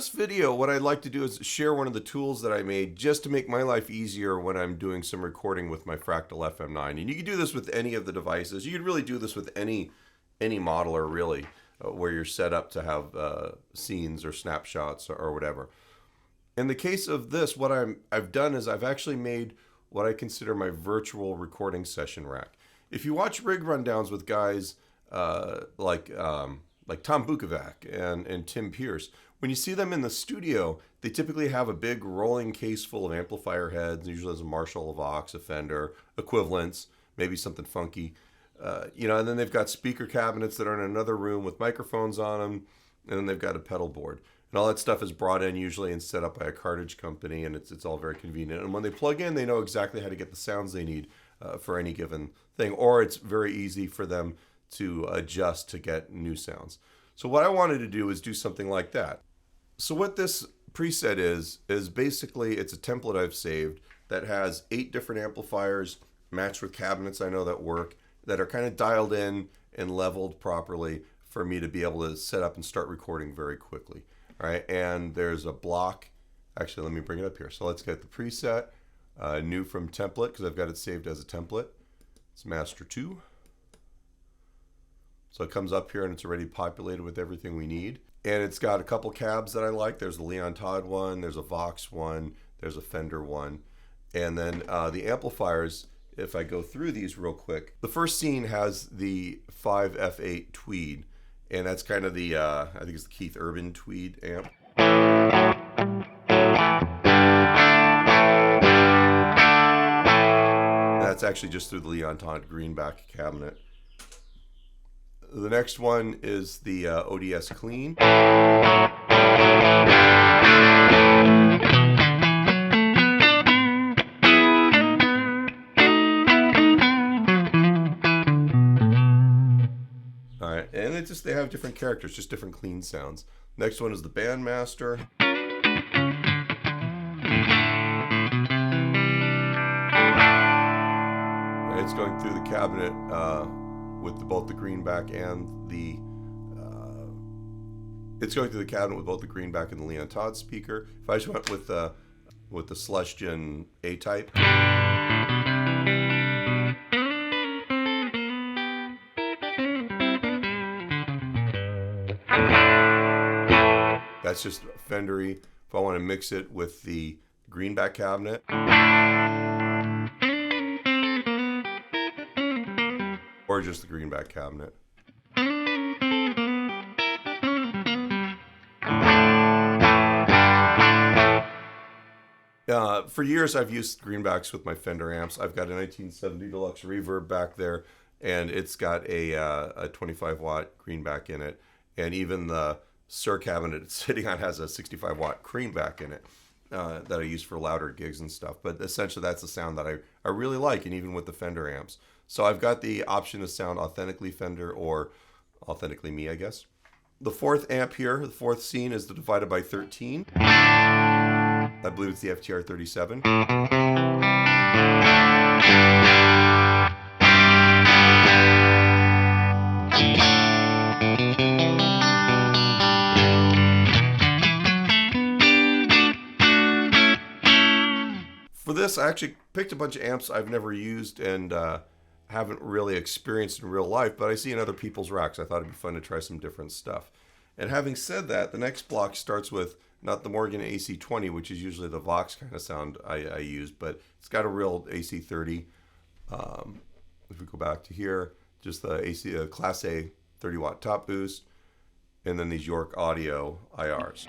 this video, what I'd like to do is share one of the tools that I made just to make my life easier when I'm doing some recording with my Fractal FM9. And you can do this with any of the devices. You can really do this with any modeler, really, where you're set up to have scenes or snapshots or whatever. In the case of this, what I've done is I've actually made what I consider my virtual recording session rack. If you watch rig rundowns with guys like Tom Bukovac and Tim Pierce, when you see them in the studio, they typically have a big rolling case full of amplifier heads. Usually there's a Marshall, a Vox, a Fender, equivalents, maybe something funky. And then they've got speaker cabinets that are in another room with microphones on them, and then they've got a pedal board. And all that stuff is brought in usually and set up by a cartridge company, and it's all very convenient. And when they plug in, they know exactly how to get the sounds they need for any given thing, or it's very easy for them to adjust to get new sounds. So what I wanted to do is do something like that. So what this preset is basically it's a template I've saved that has 8 different amplifiers matched with cabinets I know that work, that are kind of dialed in and leveled properly for me to be able to set up and start recording very quickly. All right, and there's a block. Actually, let me bring it up here. So let's get the preset, new from template, because I've got it saved as a template. It's master 2. So it comes up here and it's already populated with everything we need. And it's got a couple cabs that I like. There's a Leon Todd one, there's a Vox one, there's a Fender one. And then the amplifiers, if I go through these real quick, the first scene has the 5F8 Tweed. And that's kind of the, I think it's the Keith Urban Tweed amp. That's actually just through the Leon Todd Greenback cabinet. The next one is the ODS Clean. Alright, and they have different characters, just different clean sounds. Next one is the Bandmaster. And it's going through the cabinet with both the greenback and the Leon Todd speaker. If I just went with the Celestion A-type, that's just Fendery. If I want to mix it with the greenback cabinet, or just the greenback cabinet. For years I've used greenbacks with my Fender amps. I've got a 1970 Deluxe Reverb back there, and it's got a 25 watt greenback in it, and even the Sir cabinet it's sitting on has a 65 watt greenback in it that I use for louder gigs and stuff. But essentially that's the sound that I really like, and even with the Fender amps. So I've got the option to sound authentically Fender or authentically me, I guess. The fourth amp here, the fourth scene, is the divided by 13. I believe it's the FTR 37. For this, I actually picked a bunch of amps I've never used and haven't really experienced in real life, but I see in other people's racks. I thought it'd be fun to try some different stuff. And having said that, the next block starts with not the Morgan AC20, which is usually the Vox kind of sound I use, but it's got a real AC30. If we go back to here, just the Class A 30 watt top boost, and then these York Audio IRs.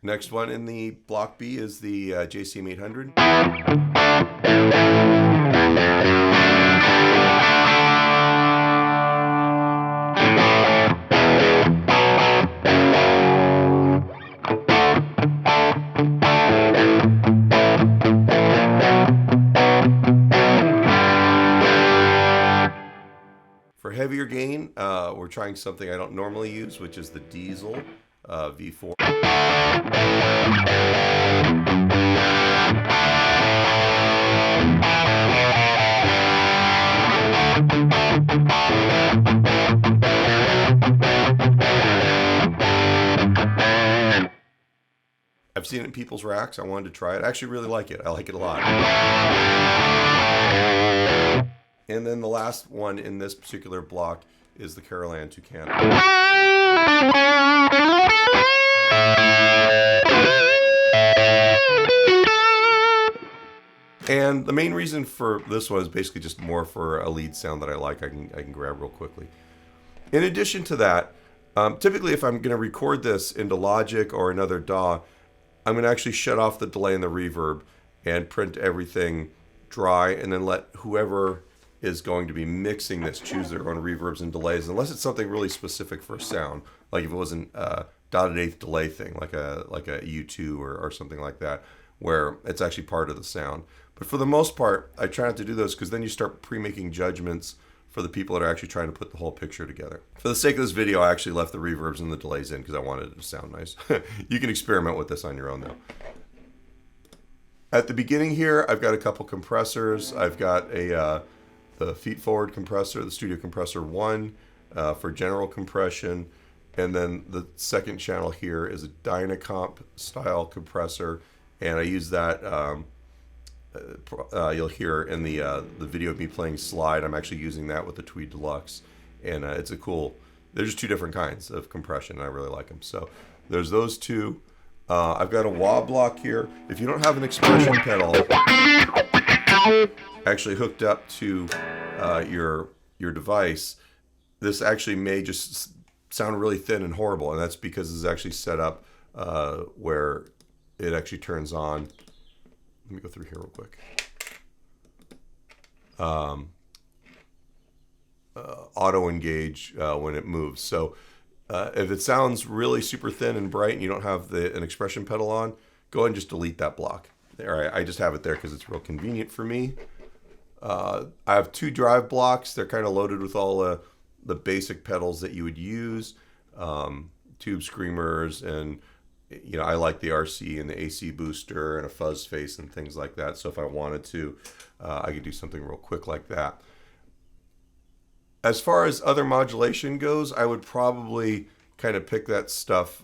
Next one in the block B is the JCM 800. For heavier gain, we're trying something I don't normally use, which is the Diesel V4. I've seen it in people's racks. I wanted to try it. I actually really like it. I like it a lot. And then the last one in this particular block is the Carolan Toucan. And the main reason for this one is basically just more for a lead sound that I like. I can grab real quickly. In addition to that, typically if I'm going to record this into Logic or another DAW, I'm going to actually shut off the delay and the reverb and print everything dry, and then let whoever is going to be mixing this choose their own reverbs and delays, unless it's something really specific for a sound, like if it wasn't a dotted eighth delay thing, like a U2 or something like that, where it's actually part of the sound. But for the most part, I try not to do those, because then you start pre-making judgments for the people that are actually trying to put the whole picture together. For the sake of this video, I actually left the reverbs and the delays in because I wanted it to sound nice. You can experiment with this on your own though. At the beginning here, I've got a couple compressors. I've got the feed forward compressor, the Studio Compressor 1 for general compression. And then the second channel here is a Dynacomp style compressor. And I use that, you'll hear in the video of me playing slide, I'm actually using that with the Tweed Deluxe. And it's a cool, they're just two different kinds of compression, and I really like them. So there's those two. I've got a wah block here. If you don't have an expression pedal actually hooked up to your device, this actually may just sound really thin and horrible, and that's because it's actually set up where it actually turns on. Let me go through here real quick. Auto engage when it moves. So if it sounds really super thin and bright and you don't have an expression pedal on, go ahead and just delete that block. There, I just have it there because it's real convenient for me. I have two drive blocks. They're kind of loaded with all the basic pedals that you would use, tube screamers, and I like the RC and the AC booster and a fuzz face and things like that. So if I wanted to, I could do something real quick like that. As far as other modulation goes, I would probably kind of pick that stuff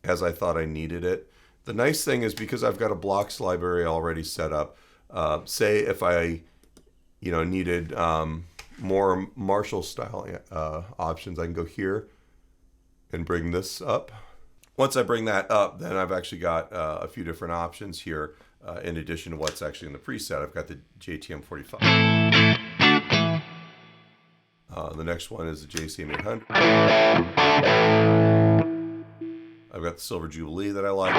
as I thought I needed it. The nice thing is, because I've got a blocks library already set up, say if I needed more Marshall style options, I can go here and bring this up. Once I bring that up, then I've actually got a few different options here in addition to what's actually in the preset. I've got the JTM 45. The next one is the JCM 800. I've got the Silver Jubilee that I like.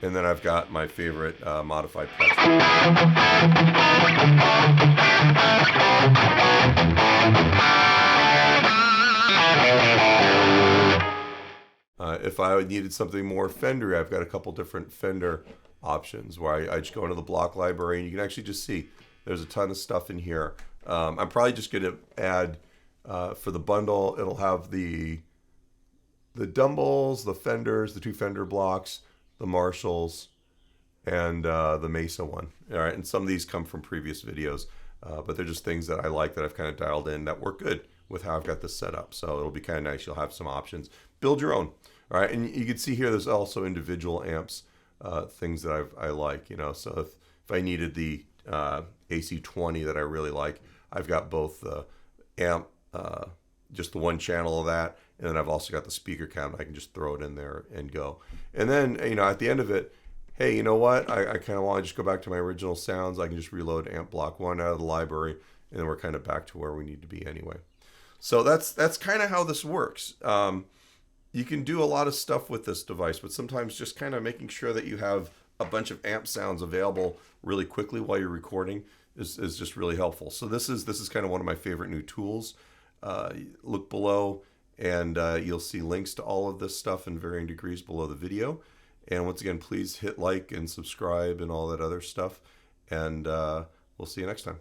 And then I've got my favorite modified Plex. If I needed something more Fender, I've got a couple different Fender options where I just go into the block library, and you can actually just see there's a ton of stuff in here. I'm probably just going to add, for the bundle, it'll have the Dumbles, the Fenders, the two Fender blocks, the Marshalls, and the Mesa one. All right, and some of these come from previous videos, but they're just things that I like that I've kind of dialed in that work good with how I've got this set up. So it'll be kind of nice. You'll have some options. Build your own. All right, and you can see here there's also individual amps, things that I like. So if I needed the AC20 that I really like, I've got both the amp, just the one channel of that, and then I've also got the speaker count. I can just throw it in there and go. And then at the end of it, hey, you know what? I kind of want to just go back to my original sounds. I can just reload amp block 1 out of the library, and then we're kind of back to where we need to be anyway. So that's kind of how this works. You can do a lot of stuff with this device, but sometimes just kind of making sure that you have a bunch of amp sounds available really quickly while you're recording is just really helpful. So this is kind of one of my favorite new tools. Look below, and you'll see links to all of this stuff in varying degrees below the video. And once again, please hit like and subscribe and all that other stuff. And we'll see you next time.